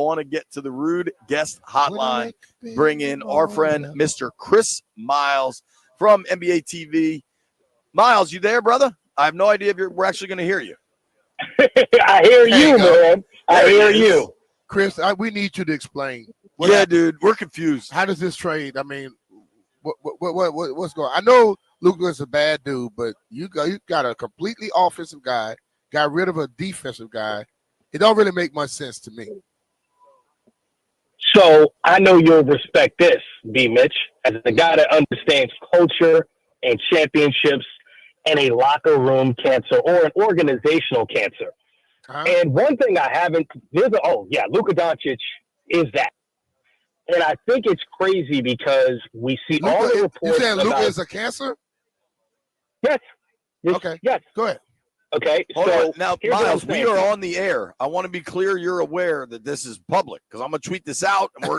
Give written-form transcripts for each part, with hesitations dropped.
want to get to the Rude Guest Hotline. Bring in our friend, Mr. Chris Miles from NBA TV. Miles, you there, brother? I have no idea if we're actually going to hear you. I hear you, man. I hear you. Chris, we need you to explain. Dude, we're confused. How does this trade? I mean, what's going on? I know Luka's a bad dude, but you got a completely offensive guy, got rid of a defensive guy. It don't really make much sense to me. So I know you'll respect this, BMitch, as a guy that understands culture and championships and a locker room cancer or an organizational cancer. And one thing I haven't, Luka Doncic is that. And I think it's crazy because we see Luka, all the reports. You saying Luka is a cancer? Yes. Okay. Yes. Go ahead. Okay. Hold so on. Now, Miles, we are on the air. I want to be clear you're aware that this is public because I'm gonna tweet this out and we're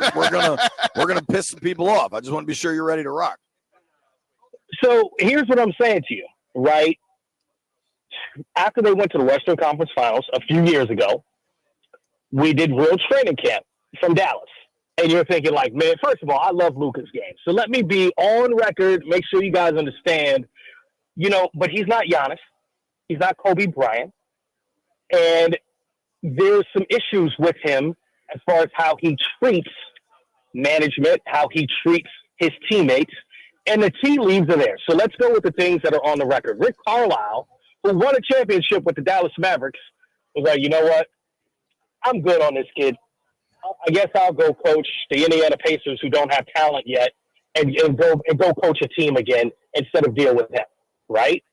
gonna piss some people off. I just want to be sure you're ready to rock. So here's what I'm saying to you, right? After they went to the Western Conference Finals a few years ago, we did real training camp from Dallas. And you're thinking like, man, first of all, I love Luka's game. So let me be on record, make sure you guys understand, but he's not Giannis. He's not Kobe Bryant. And there's some issues with him as far as how he treats management, how he treats his teammates, and the tea leaves are there. So let's go with the things that are on the record. Rick Carlisle, who won a championship with the Dallas Mavericks, was like, you know what? I'm good on this kid. I guess I'll go coach the Indiana Pacers who don't have talent yet and go coach a team again instead of deal with them, right?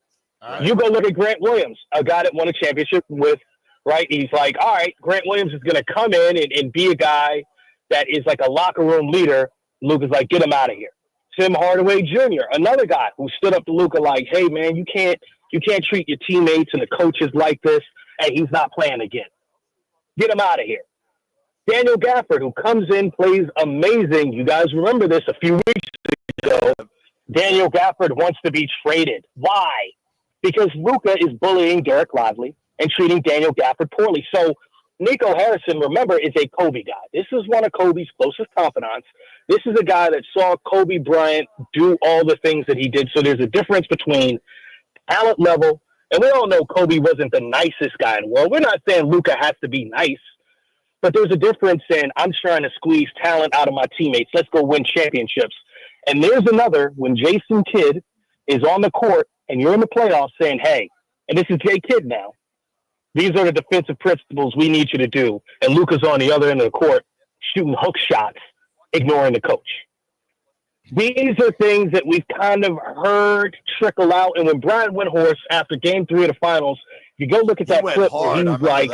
You go look at Grant Williams, a guy that won a championship with, right? He's like, all right, Grant Williams is going to come in and be a guy that is like a locker room leader. Luka's like, get him out of here. Tim Hardaway Jr., another guy who stood up to Luka like, hey, man, you can't treat your teammates and the coaches like this, and he's not playing again. Get him out of here. Daniel Gafford, who comes in, plays amazing. You guys remember this a few weeks ago. Daniel Gafford wants to be traded. Why? Because Luka is bullying Derek Lively and treating Daniel Gafford poorly. So Nico Harrison, remember, is a Kobe guy. This is one of Kobe's closest confidants. This is a guy that saw Kobe Bryant do all the things that he did. So there's a difference between talent level, and we all know Kobe wasn't the nicest guy in the world. We're not saying Luka has to be nice, but there's a difference in I'm trying to squeeze talent out of my teammates. Let's go win championships. And there's another when Jason Kidd is on the court and you're in the playoffs saying, hey, and this is Jay Kidd now, these are the defensive principles we need you to do. And Luka's on the other end of the court shooting hook shots, ignoring the coach. These are things that we've kind of heard trickle out. And when Brian Windhorst, after game 3 of the finals, you go look at that clip where he was like,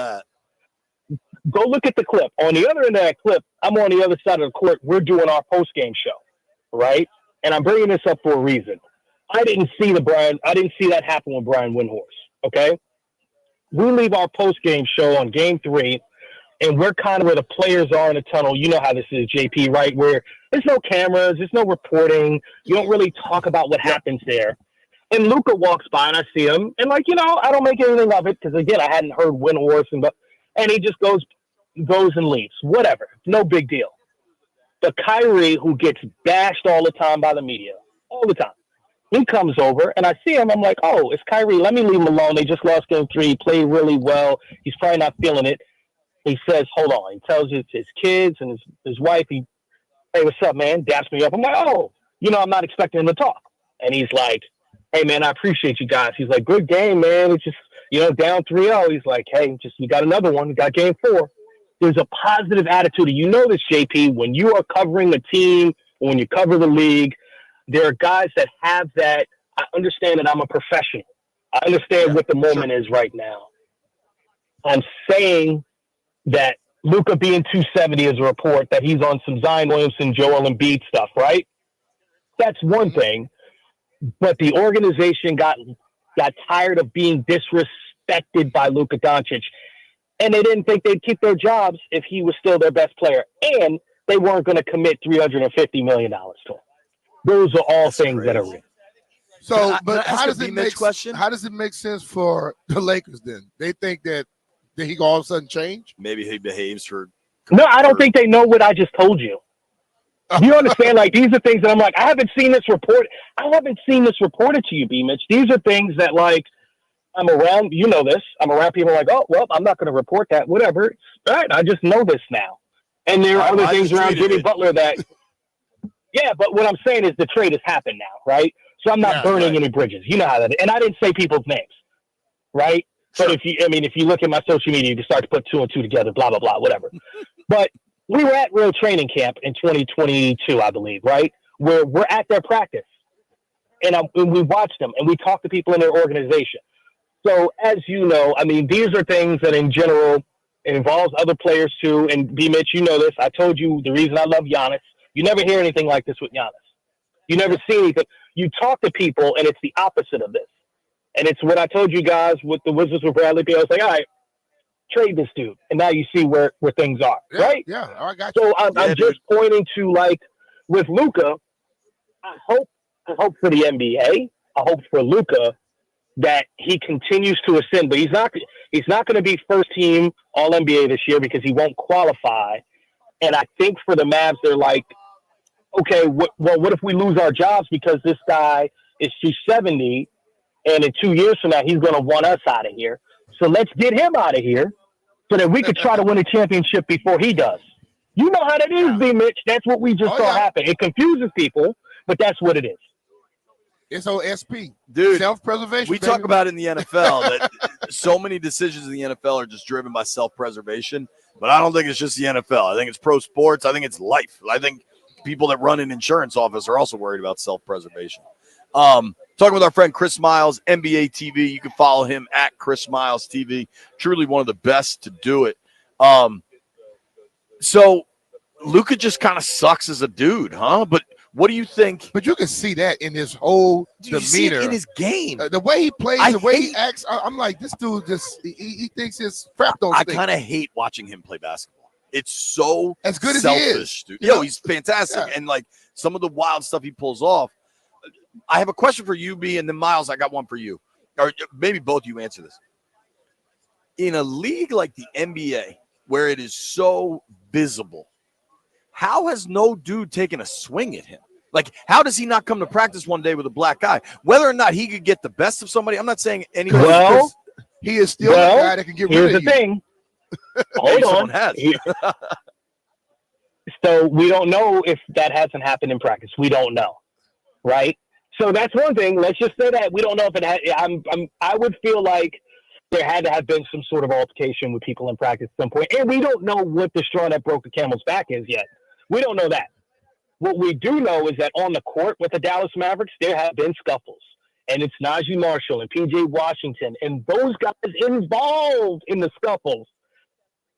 go look at the clip. On the other end of that clip, I'm on the other side of the court. We're doing our post-game show, right? And I'm bringing this up for a reason. I didn't see that happen with Brian Windhorst, okay? We leave our post-game show on game 3, and we're kind of where the players are in the tunnel. You know how this is, JP, right? Where there's no cameras, there's no reporting. You don't really talk about what happens there. And Luka walks by, and I see him, and I don't make anything of it because, again, I hadn't heard Windhorst, and he just goes and leaves. Whatever. No big deal. But Kyrie, who gets bashed all the time by the media, all the time, he comes over, and I see him. I'm like, oh, it's Kyrie. Let me leave him alone. They just lost game 3. He played really well. He's probably not feeling it. He says, hold on. He tells his kids and his wife, hey, what's up, man? Daps me up. I'm like, oh, I'm not expecting him to talk. And he's like, hey, man, I appreciate you guys. He's like, good game, man. It's just, down 3-0. He's like, hey, we got another one. We got game 4. There's a positive attitude. You know this, JP, when you are covering a team, or when you cover the league, there are guys that have that. I understand that I'm a professional. I understand what the moment is right now. I'm saying that Luka being 270 is a report that he's on some Zion Williamson, Joel Embiid stuff, right? That's one thing. But the organization got tired of being disrespected by Luka Doncic. And they didn't think they'd keep their jobs if he was still their best player. And they weren't going to commit $350 million to him. Those are all things that are real. So, but how does it make sense for the Lakers then? They think that he all of a sudden change? Maybe he behaves for No, I don't think they know what I just told you. You understand? Like, these are things that I'm like, I haven't seen this reported to you, BMitch. These are things that, like, I'm around, you know this. I'm around people like, oh, well, I'm not going to report that, whatever. All right, I just know this now. And there are other things around Jimmy Butler that, yeah, but what I'm saying is the trade has happened now, right? So I'm not burning any bridges. You know how that is. And I didn't say people's names, right? Sure. But if you look at my social media, you can start to put 2 and 2 together, blah, blah, blah, whatever. But we were at Real Training Camp in 2022, I believe, right? Where we're at their practice. And we watched them, and we talked to people in their organization. So, as you know, I mean, these are things that in general, it involves other players too. And BMitch, you know this. I told you the reason I love Giannis. You never hear anything like this with Giannis. You never see anything. You talk to people, and it's the opposite of this. And it's what I told you guys with the Wizards with Bradley Beal. I was like, all right, trade this dude. And now you see where things are, right? Yeah, I got you. So I'm just pointing to, like, with Luka, I hope for the NBA, I hope for Luka that he continues to ascend, but he's not going to be first team All NBA this year because he won't qualify. And I think for the Mavs, they're like, okay, what if we lose our jobs because this guy is 270, and in 2 years from now he's going to want us out of here. So let's get him out of here so that we could try to win a championship before he does. You know how that is, BMitch. That's what we just saw happen. It confuses people, but that's what it is. It's OSP, dude. Self-preservation. We talk about in the NFL that so many decisions in the NFL are just driven by self-preservation, but I don't think it's just the NFL. I think it's pro sports. I think it's life. I think people that run an insurance office are also worried about self-preservation. Talking with our friend Chris Miles, NBA TV. You can follow him at Chris Miles TV. Truly one of the best to do it. So Luka just kind of sucks as a dude, huh? But what do you think? But you can see that in his whole demeanor, see it in his game, the way he plays, the way he acts. I'm like, this dude just he thinks his crap don't stink. I kind of hate watching him play basketball. It's so as good selfish, as he is, dude. Yo, he's fantastic, and like some of the wild stuff he pulls off. I have a question for you, B, and then Miles, I got one for you, or maybe both you answer this. In a league like the NBA, where it is so visible, how has no dude taken a swing at him? Like, how does he not come to practice one day with a black eye? Whether or not he could get the best of somebody, I'm not saying anybody. Well, he is still a guy that can get rid of you. Here's the thing. Hold on. Has. So we don't know if that hasn't happened in practice. We don't know, right? So that's one thing. Let's just say that we don't know if it had. I would feel like there had to have been some sort of altercation with people in practice at some point, and we don't know what the straw that broke the camel's back is yet. We don't know that. What we do know is that on the court with the Dallas Mavericks, there have been scuffles. And it's Najee Marshall and P.J. Washington and those guys involved in the scuffles.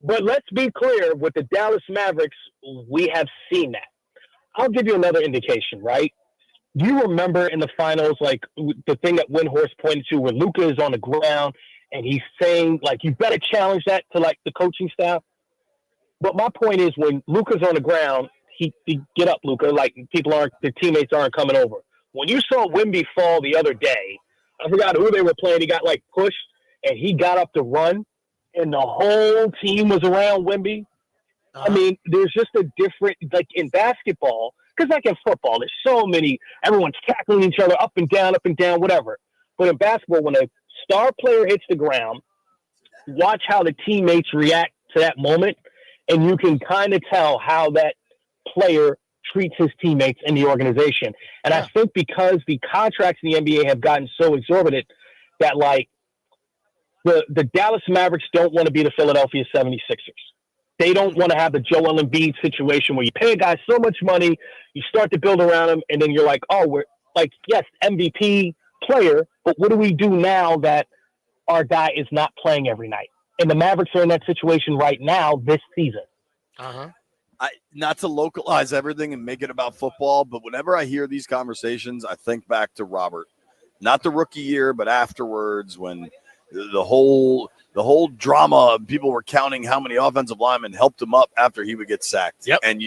But let's be clear, with the Dallas Mavericks, we have seen that. I'll give you another indication, right? Do you remember in the finals, like the thing that Windhorst pointed to where Luka is on the ground and he's saying, like, you better challenge that to, like, the coaching staff? But my point is, when Luka's on the ground, he get up, Luka. Like, the teammates aren't coming over. When you saw Wemby fall the other day, I forgot who they were playing. He got, like, pushed, and he got up to run, and the whole team was around Wemby. I mean, there's just a different, like, in basketball, because like in football, there's so many, everyone's tackling each other up and down, whatever. But in basketball, when a star player hits the ground, watch how the teammates react to that moment, and you can kind of tell how that player treats his teammates in the organization. And I think because the contracts in the NBA have gotten so exorbitant that, like, the Dallas Mavericks don't want to be the Philadelphia 76ers. They don't want to have the Joel Embiid situation where you pay a guy so much money, you start to build around him, and then you're like, oh, we're like, yes, MVP player, but what do we do now that our guy is not playing every night? And the Mavericks are in that situation right now this season. Not to localize everything and make it about football, but whenever I hear these conversations, I think back to Robert. Not the rookie year, but afterwards when the whole drama, people were counting how many offensive linemen helped him up after he would get sacked. Yep. And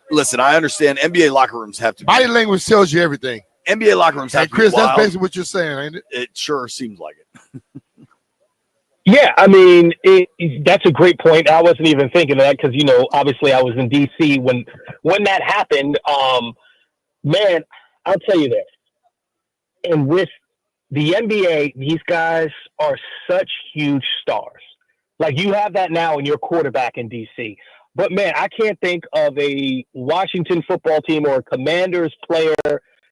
listen, I understand NBA locker rooms have to body language tells you everything. NBA locker rooms have to Chris, be wild. that's basically what you're saying, ain't it? It sure seems like it. Yeah, I mean, that's a great point. I wasn't even thinking of that because, obviously I was in D.C. when that happened. Man, I'll tell you this. And with the NBA, these guys are such huge stars. Like you have that now in your quarterback in DC. But man, I can't think of a Washington football team or a Commanders player.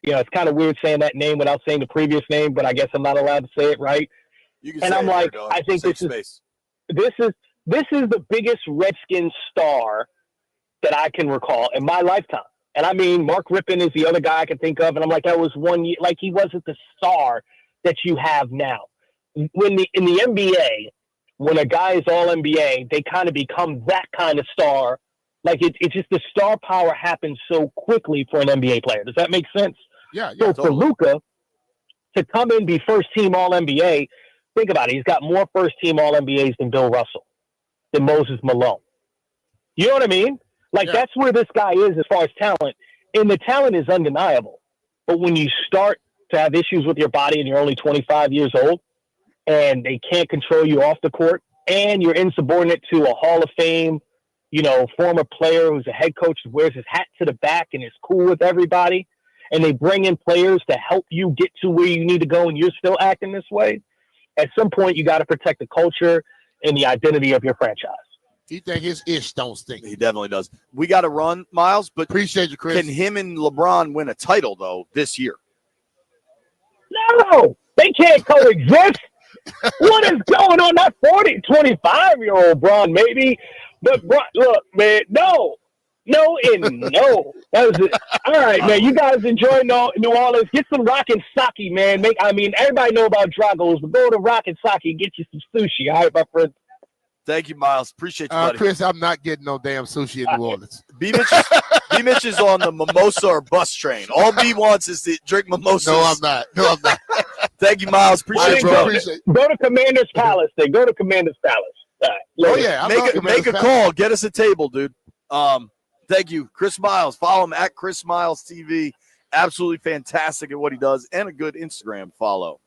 It's kind of weird saying that name without saying the previous name, but I guess I'm not allowed to say it, right? You can And say I'm it like, here, dog. I think Safe space. this is this is the biggest Redskins star that I can recall in my lifetime. And I mean, Mark Rippon is the other guy I can think of. And I'm like, that was 1 year. Like, he wasn't the star that you have now. In the NBA, when a guy is all NBA, they kind of become that kind of star. Like, it's just the star power happens so quickly for an NBA player. Does that make sense? Yeah, So totally. for Luka to come in, be first team all NBA, think about it. He's got more first team all NBAs than Bill Russell, than Moses Malone. You know what I mean? Like, that's where this guy is as far as talent. And the talent is undeniable. But when you start to have issues with your body and you're only 25 years old and they can't control you off the court and you're insubordinate to a Hall of Fame, former player who's a head coach who wears his hat to the back and is cool with everybody, and they bring in players to help you get to where you need to go and you're still acting this way, at some point you got to protect the culture and the identity of your franchise. He think his ish don't stink. He definitely does. We got to run, Miles, but appreciate you, Chris. Can him and LeBron win a title, though, this year? No, they can't coexist. What is going on? That 25-year-old Bron, maybe. But, Bron, look, man, no. And no. That was it. All right, man. You guys enjoy New Orleans. Get some rock and sake, man. Everybody know about Dragos, but go to rock and sake and get you some sushi. All right, my friend. Thank you, Miles. Appreciate you, buddy. Chris, I'm not getting no damn sushi in New Orleans. BMitch is on the mimosa or bus train. All B wants is to drink mimosas. No, I'm not. Thank you, Miles. Appreciate you, bro. Go to Commander's Palace. Then go to Commander's Palace. All right. Oh yeah, make a call. Get us a table, dude. Thank you, Chris Miles. Follow him at Chris Miles TV. Absolutely fantastic at what he does, and a good Instagram follow.